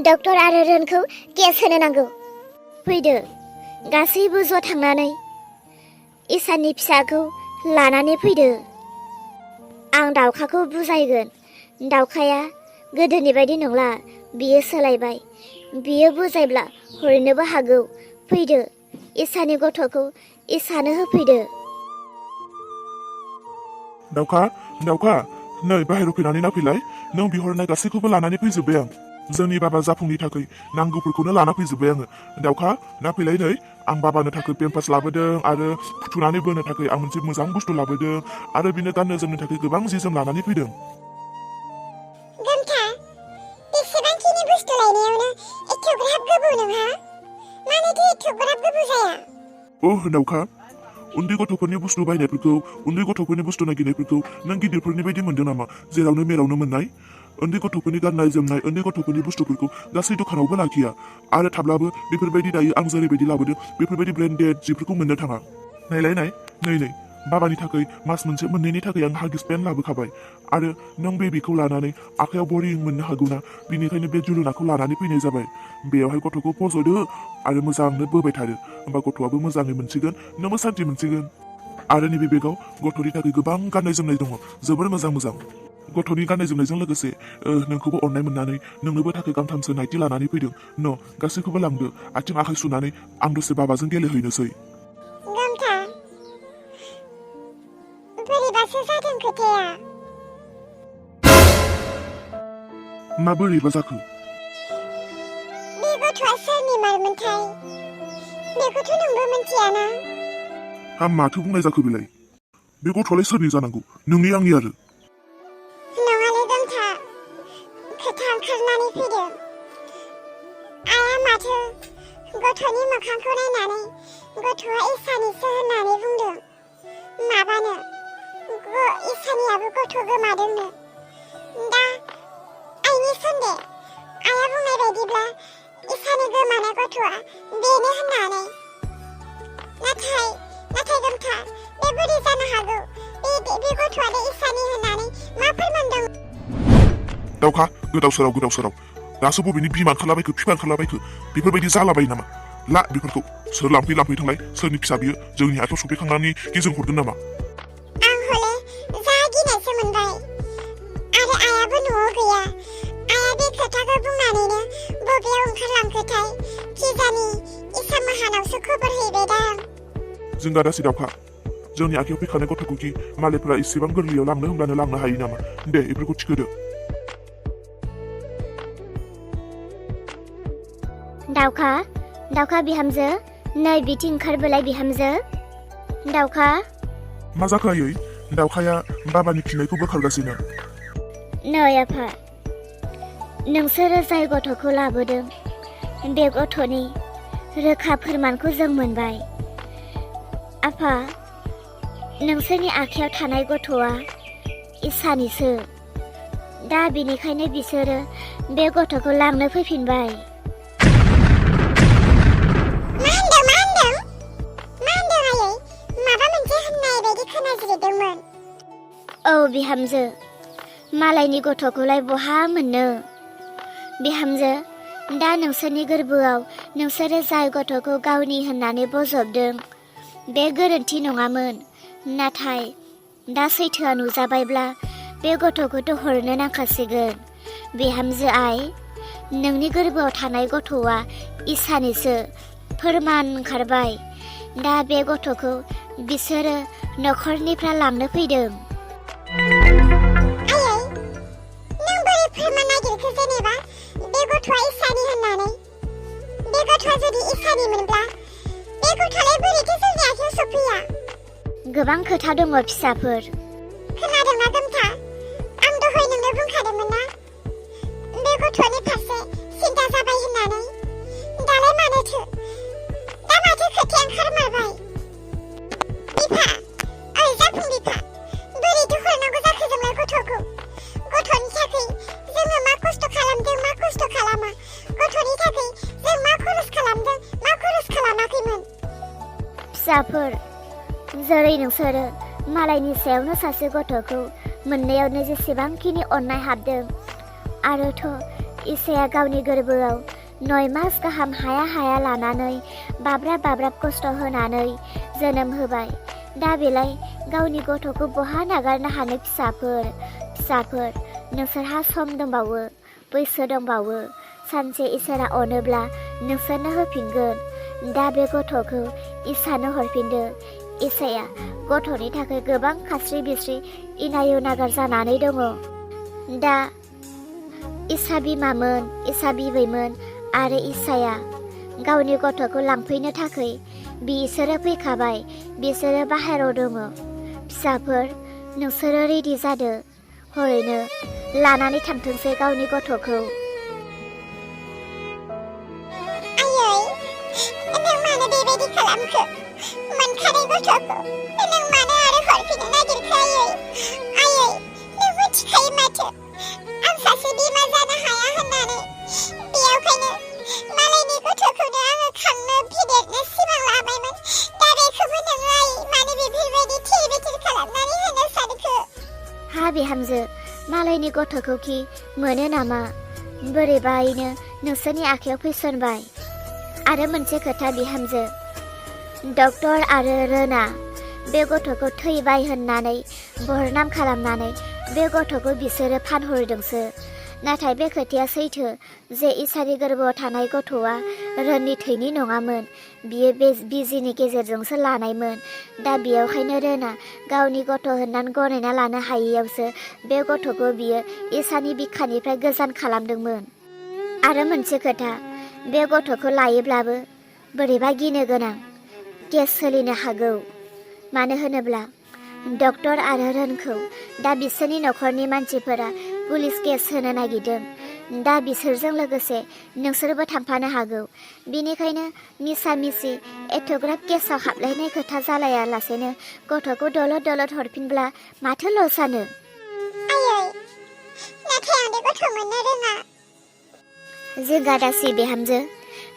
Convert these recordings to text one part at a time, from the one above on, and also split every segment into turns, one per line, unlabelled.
Doctor आरो रोनखौ case होनो नांगौ। फैदो गासैबो ज' थांनानै इसाननि फिसाखौ लानानै फैदो। आं दाउखाखौ बुजायगोन। दाउखाया गोदोनि बायदि नंला, बियो सोलायबाय। बियो बुजायब्ला हरनोबो हागौ। फैदो इसानि गथ'खौ इसानो होफैदो।
दाउखा नै बाहेरायाव फैनानै नाफैलाय। नों बिहरनाय गासैखौबो लानानै फैजोब्बाय आं। जोंनि बाबा जाफुंनि थाखाय नांगौफोरखौनो लाना फैजोब्बाय आङो। दाउखा नाफैलाय नै, आं बाबानो थाखाय पेम्पास लाबोदों आरो फुथुनानै बोनो थाखाय आं मोनसे मोजां बुस्थु लाबोदों आरो बिनो गाननो जोमनो थाखाय गोबां जि जोम लानानै फैदों।
गमथा, बेसेबांखिनि बुस्थु लायनायावनो एथ'ग्राब गोबौ नोंहा? मानोथो एथ'ग्राब गोबौ जाया?
दाउखा, उन्दै गथ'फोरनि बुस्थु बायनायफोरखौ, उन्दै गथ'फोरनि बुस्थु नागिरनायफोरखौ नों गिदिरफोरनि बायदि मोनदों नामा? जेरावनो मेरावनो मोननाय उन्दै गथ'फोरनि गाननाय जोमनाय, उन्दै गथ'फोरनि बुस्थुफोरखौ गासै दखानावबो लाखिया आरो थाब्लाबो बेफोरबायदि दायो आं जेरैबायदि लाबोदों बेफोरबायदि ब्रेन्डेड जिफोरखौ मोननो थाङा। नायलाय नै बाबानि थाखाय मास मोनसे मोननैनि थाखाय आं हागिस पेन्ट लाबोखाबाय आरो नों बेबिखौ लानानै आखायाव बरिं मोननो हागौना, बिनिखायनो बे जुलुनाखौ लानानै फैनाय जाबाय। बेयावहाय गथ'खौ फज'दो आरो मोजांनो बोबाय थादो, होमबा गथ'आबो मोजाङै मोनसिगोन, नोंबो सान्थि मोनसिगोन। आरो नैबे बेगाव गथ'नि थाखाय गोबां गाननाय जोमनाय दङ, जोबोर मोजां। गथ'नि गाननाय जोमनायजों लोगोसे नोंखौबो अननाय मोननानै नोंनोबो थाखाय गांथामसो नाइटि लानानै फैदों। गासैखौबो लांदो, आथिं आखाइ सुनानै आं दसे बाबाजों गेलेहैनोसै।
गमथा, बोरैबासो जादों खोथाया।
मा बोरैबा जाखो?
बे गथ'आ सोरनि मारमोनथाय? बेखौथ' नोंबो मिथियाना?
माथो बुंनाय जाखो बेलाय? बे गथ'आलाय सोरनि जानांगौ, नोंनि आंनि आरो?
नङालै गमथा, खोथा ओंखारनानै फैदों। आइया माथो गथ'नि मोखांखौ नायनानै गथ'आ इसानिसो होननानै बुंदों। माबानो इसानियाबो गथ' गोमादोंनो। दा आइनि सन्देह, आइया बुंनाय बायदिब्ला इसानि गोमानाय गथ'आ बेनो होननानै। नाथाय गमथा, बे बोरै जानो हागौ? बे गथ'आनो इसानि होननानै मा फोरमान दं?
दाउखा, गोदाव सोराव दासो बबेनि बिमा ओंखारलाबायखो, बिफा ओंखारलाबायखो? बेफोरबायदि जालाबायो नामा? ला बेफोरखौ। सोर लांफै थांलाय, सोरनि फिसा बियो? जोंनि आखायाव सफैखांनानै गेजेर हरदों नामा?
आं हले जा गिनायसो मोनबाय। आरो आइयाबो न'आव गैया। आइया बे खोथाखौ बुंनानैनो बबेयाव ओंखारलांखोथाय? खिजानि इसा माहानावसो खबर हैबायदां।
जिंगा दासि दाउखा, जोंनि आखायाव फैखानाय गथ'खौ कि मालायफोरा इसेबां गोरलैयाव लांनो होनब्लानो लांनो हायो नामा? दे बेफोरखौ थिखोदो।
दाउखा बिहामजो, नै बिथिं ओंखारबोलाय बिहामजो। दाउखा।
मा जाखो आयै? दाउखाया बाबानि फिननायखौ बोखारगासिनो।
नै आफा, नोंसोरो जाय गथ'खौ लाबोदों बे गथ'नि रोखा फोरमानखौ जों मोनबाय। आफा, नोंसोरनि आखायाव थानाय गथ'आ इसानिसो। दा बेनिखायनो बिसोरो बे गथ'खौ लांनो फैफिनबाय। औ बिहामजो, मालायनि गथ'खौलाय बहा मोननो? बिहामजो, दा नोंसोरनि गोरबोआव नोंसोरो जाय गथ'खौ गावनि होननानै बजबदों बे गोरोन्थि नङामोन। नाथाय दा सैथोआ नुजाबायब्ला बे गथ'खौथ' हरनो नांखासिगोन। बिहामजो आइ, नोंनि गोरबोआव थानाय गथ'आ इसानिसो फोरमान ओंखारबाय। दा बे गथ'खौ बिसोरो न'खरनिफ्राय लांनो फैदों।
आयै, नों बोरै फोरमान नागिरखो जेनेबा बे गथ'आ इसानि होननानै? बे गथ'आ जुदि इसानि मोनब्ला बे गथ'आलाय बोरैथो जोंनि आखायाव सफैया?
गोबां खोथा दङ फिसाफोर।
खोनादोंना गमथा? आं दहाय नोंनो बुंखादोंमोन ना बे गथ'नि फारसे सिन्था जाबाय होननानै। दालाय मानोथो? दा माथो खोथाया ओंखारमारबाय? बिफा, ओइ जाफुं बिफा, बोरैथो हरनांगौ जाखो जोंलाय गथ'खौ? गथ'नि थाखाय जोङो मा खस्थ' खालामदों, मा खस्थ' खालामा? गथ'नि थाखाय जों मा खरस खालामदों, मा खरस खालामाखैमोन?
फिसाफोर, जेरै नोंसोरो मालायनि सायावनो सासे गथ'खौ मोननायावनो जेसेबांखिनि अननाय हाबदों, आरोथ' इसाया गावनि गोरबोआव 9 मास गाहाम हाया लानानै बाब्राब खस्थ' होनानै जोनोम होबाय। दा बेलाय गावनि गथ'खौ बहा नागारनो हानो फिसाफोर नोंसोरहा सम दंबावो, बैसो दंबावो। सानसे इसोरा अनोब्ला नोंसोरनो होफिनगोन। दा बे गथ'खौ इसानो हरफिनदो। इसाया गथ'नि थाखाय गोबां खास्रि बिस्रि इनाय नागार जानानै दङ। दा इसा बिमामोन, इसा बिबैमोन आरो इसाया गावनि गथ'खौ लांफैनो थाखाय बिसोरो फैखाबाय। बिसोरो बाहेराव दङ। फिसाफोर नोंसोरो रेडि जादो। हरैनो लानानै थांथोंसै गावनि गथ'खौ।
आयै, नों मानो बेबायदि खालामखो? मोनखानाय गथ'खौ नों मानो आरो हरफिननो नागिरखो आयै? आयै, नों मिथिखायो माथो आं सासे बिमा जानो हाया होननानै। बेयावखायनो मालायनि गथ'खौनो आङो खांनो फेदेरनो सिमां लाबायमोन। दा बेखौबो नोङो आयै मानो बेफोरबायदि थिर बिथिर खालामनानै होनो सानखो?
हा बिहामजो, मालायनि गथ'खौ कि मोनो नामा? बोरैबायैनो नोंसोरनि आखायाव फैसनबाय। आरो मोनसे खोथा बिहामजो, डक्टर आरो रोना बे गथ'खौ थैबाय होननानै बरनाम खालामनानै बे गथ'खौ बिसोरो फानहरदोंसो। नाथाय बे खोथाया सैथो जे इसानि गोरबोआव थानाय गथ'आ रोननि थैनि नङामोन। बियो बे बिजिनि गेजेरजोंसो लानायमोन। दा बेयावखायनो रोना गावनि गथ' होननानै गनायना लानो हायैयावसो बे गथ'खौ बियो इसानि बिखानिफ्राय गोजान खालामदोंमोन। आरो मोनसे खोथा, बे गथ'खौ लायोब्लाबो बोरैबा गिनो गोनां केस सोलिनो हागौ। मानो होनोब्ला डक्टर आरो रोनखौ दा बिसोरनि न'खरनि मानसिफोरा पुलिस केस होनो नागिरदों। दा बिसोरजों लोगोसे नोंसोरबो थांफानो हागौ। बिनिखायनो मिसा मिसि एथ'ग्राब केसाव हाबलायनाय खोथा जालायालासेनो गथ'खौ दलद हरफिनब्ला माथो लस जानो?
आयै, नाथाय आं बे गथ' मोननो रोङा।
जिंगा दासि बिहामजो,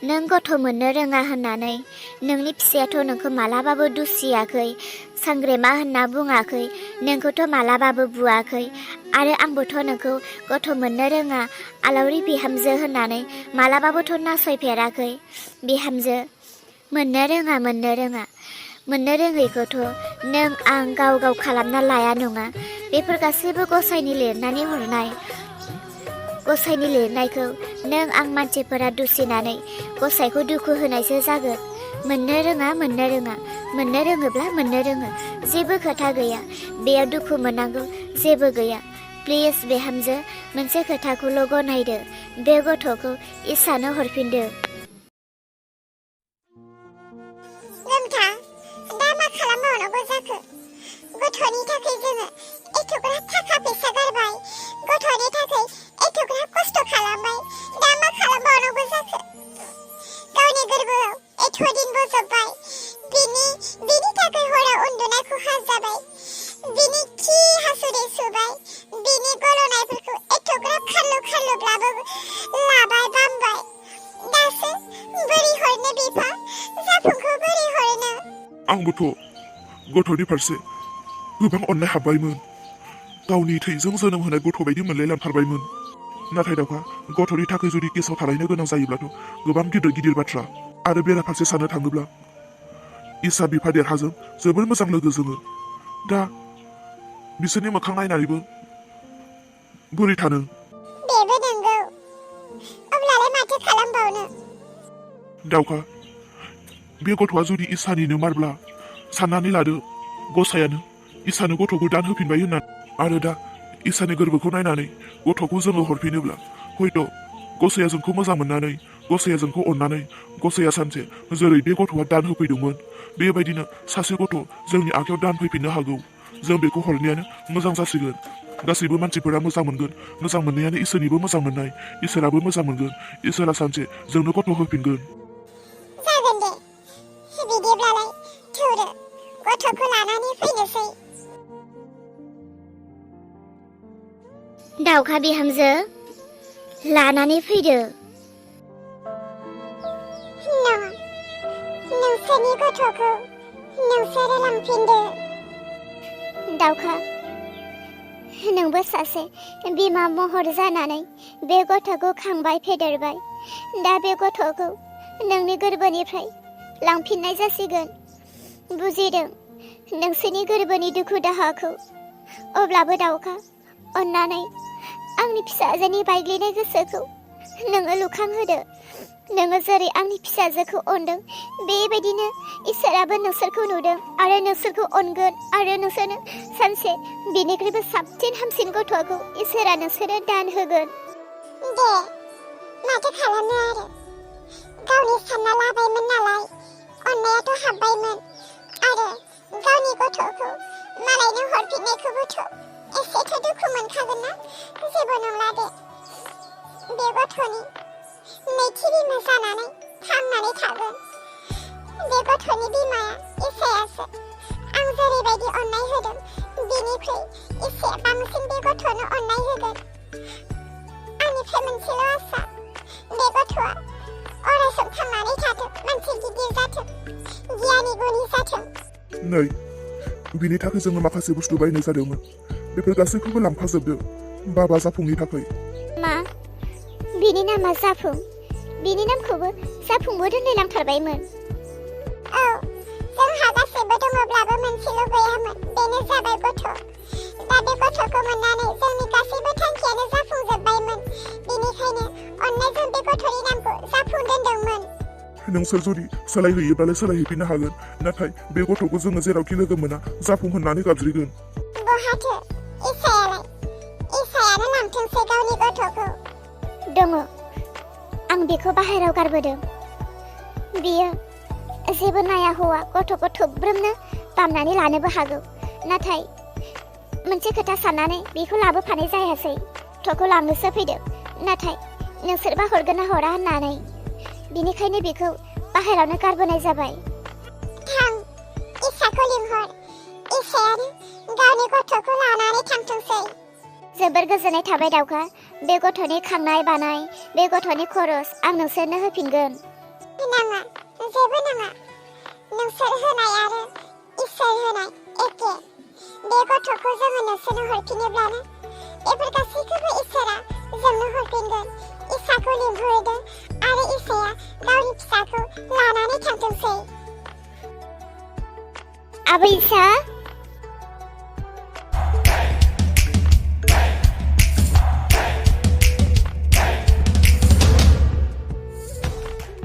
नों गथ' मोननो रोङा होननानै नोंनि फिसायाथ' नोंखौ मालाबाबो दुसियाखै, सांग्रेमा होनना बुङाखै, नोंखौथ' मालाबाबो बुवाखै। आरो आंबोथ' नोंखौ गथ' मोननो रोङा आलावरि बिहामजो होननानै मालाबाबोथ' नासयफेराखै। बिहामजो, मोननो रोङैखौथ' नों आं गाव खालामना लाया नङा। बेफोर गासैबो गसाइनि लिरनानै हरनाय। गसाइनि लिरनायखौ नों आं मानसिफोरा दुसिनानै गसाइखौ दुखु होनायसो जागोन। मोननो रोङोब्ला मोननो रोङो। जेबो खोथा गैया, बेयाव दुखु मोननांगौ जेबो गैया। प्लिज बिहामजो, मोनसे खोथाखौल' गनायदो, बे गथ'खौ इसानो हरफिनदो।
लोमथा, दा मा खालामबावनांगौ जाखो? गथ'नि थाखाय जोङो एथ'ग्राब थाखा फैसा गारबाय, गथ'नि थाखाय एथ'ग्राब खस्थ' खालामबाय। दा मा खालामबावनांगौ जाखो? गावनि गोरबोआव एथ' दिन बजबबाय। बिनि थाखाय हराव उन्दुनायखौ हाजाबाय। बिनि खि हासुदै सुबाय। बिनि गल'नायफोरखौ एथ'ग्राब खारलुब्लाबो लाबाय बामबाय। दासो बोरै हरनो बिफा? जाफुंखौ बोरै हरनो?
आंबोथ' गथ'नि फारसे गोबां अननाय हाबबायमोन। गावनि थैजों जोनोम होनाय गथ' बायदि मोनलायलांथारबायमोन। नाथाय दाउखा, गथ'नि थाखाय जुदि केसाव थालायनो गोनां जायोब्लाथ' गोबां गिदिर बाथ्रा। आरो बेराफारसे साननो थाङोब्ला इसा बिफा देरहाजों जोबोर मोजां लोगो जोङो। दा बिसोरनि मोखां नायनानैबो बोरै थानो?
बेबो नंगौ। अब्लालाय माथो खालामबावनो?
दाउखा, बे गथ'आ जुदि इसानिनो मारब्ला साननानै लादो गसायानो इसानो गथ'खौ दान होफिनबाय होननानै। आरो दा इसानि गोरबोखौ नायनानै गथ'खौ जोङो हरफिनोब्ला हयथ' गसाया जोंखौ मोजां मोननानै, गसाया जोंखौ अननानै, गसाया सानसे जेरै बे गथ'आ दान होफैदोंमोन बेबायदिनो सासे गथ' जोंनि आखायाव दान फैफिननो हागौ। जों बेखौ हरनायानो मोजां जासिगोन। गासैबो मानसिफोरा मोजां मोनगोन। मोजां मोननायानो इसोरनिबो मोजां मोननाय। इसोराबो मोजां मोनगोन। इसोरा सानसे जोंनो गथ' होफिनगोन।
जागोन दे, बिदिब्लालाय थौदो, गथ'खौ लानानै फैनोसै।
दाउखा बिहामजो, लानानै फैदो।
नोंसोरनि गथ'खौ नोंसोरो लांफिनदो।
दाउखा, नोंबो सासे बिमा महर जानानै बे गथ'खौ खांबाय फेदेरबाय। दा बे गथ'खौ नोंनि गोरबोनिफ्राय लांफिननाय जासिगोन। बुजिदों नोंसोरनि गोरबोनि दुखु दाहाखौ। अब्लाबो दाउखा, अन्नानै आंनि फिसाजोनि बायग्लिनाय गोसोखौ नोङो लुखांहोदो। नोङो जेरै आंनि फिसाजोखौ अनदों बेबायदिनो इसोराबो नोंसोरखौ नुदों आरो नोंसोरखौ अनगोन आरो नोंसोरनो सानसे बिनिख्रुइबो साबसिन हामसिन गथ'खौ इसोरा नोंसोरनो दान होगोन।
दे माथो खालामनो आरो गावनि सानना लाबायमोन नालाय अननायाथ' हाबबायमोन आरो गावनि गथ'खौ मालायनो हरफिननायखौबोथ' एसेथ' दुखु मोनखागोन ना। जेबो नंला दे, बे गथ'नि नैथि बिमा जानानै थांनानै थागोन। बे गथ'नि बिमाया इसायासो। आं जेरैबायदि अननाय होदों बिनिख्रुइ एसे बांसिन बे गथ'नो अननाय होगोन। आंनिफ्राय मोनसेल' आसा, बे गथ'आ अरायसम थांनानै थाथों, मानसि गिदिर जाथों, गियानि गुनि जाथों।
नै बिनि थाखाय जोङो माखासे बुस्थु बायनाय जादोंमोन। बेफोर गासैखौबो लांफाजोबदो बाबा जाफुंनि थाखाय।
मा? बिनि नामा जाफुं? बिनि नामखौबो जाफुंबो दोनलायलांथारबायमोन।
औ, जोंहा गासैबो दङब्लाबो मोनसेल' गैयामोन, बेनो जाबाय गथ'। दा बे गथ'खौ मोननानै जोंनि गासैबो थांखियानो जाफुंजोबबायमोन। बेनिखायनो अननायजों बे गथ'नि नामखौ जाफुं दोनदोंमोन।
नोंसोर जुदि सोलायहैयोब्लालाय सोलायहैफिननो हागोन, नाथाय बे गथ'खौ जोङो जेरावखि लोगो मोना जाफुं होननानै गाबज्रिगोन।
बहाथो इसायालाय? इसायानो लांथोंसै गावनि गथ'खौ।
दङ, आं बेखौ बाहेरायाव गारबोदों। बियो जेबो नाया हौवा गथ'खौ थोब्रोमनो बामनानै लानोबो हागौ। नाथाय मोनसे खोथा साननानै बेखौ लाबोफानाय जायासै। गथ'खौ लांनोसो फैदों, नाथाय नोंसोरबा हरगोन ना हरा होननानै। बिनिखायनो बेखौ बाहेरायावनो गारबोनाय जाबाय।
थां, इसाखौ लिंहर। इसायानो गावनि गथ'खौ लानानै थांथोंसै।
जोबोर गोजोननाय थाबाय दाउखा। बे गथ'नि खांनाय बानाय, बे गथ'नि खरस आं नोंसोरनो होफिनगोन।
नाङा, जेबो नाङा। नोंसोर होनाय आरो इसोर होनाय एखे। बे गथ'खौ जोङो नोंसोरनो हरफिनोब्लानो बेफोर गासैखौबो इसोरा जोंनो हरफिनगोन। इसाखौ लिंहरदों आरो इसाया गावनि फिसाखौ लानानै थांथोंसै।
आबै इसा,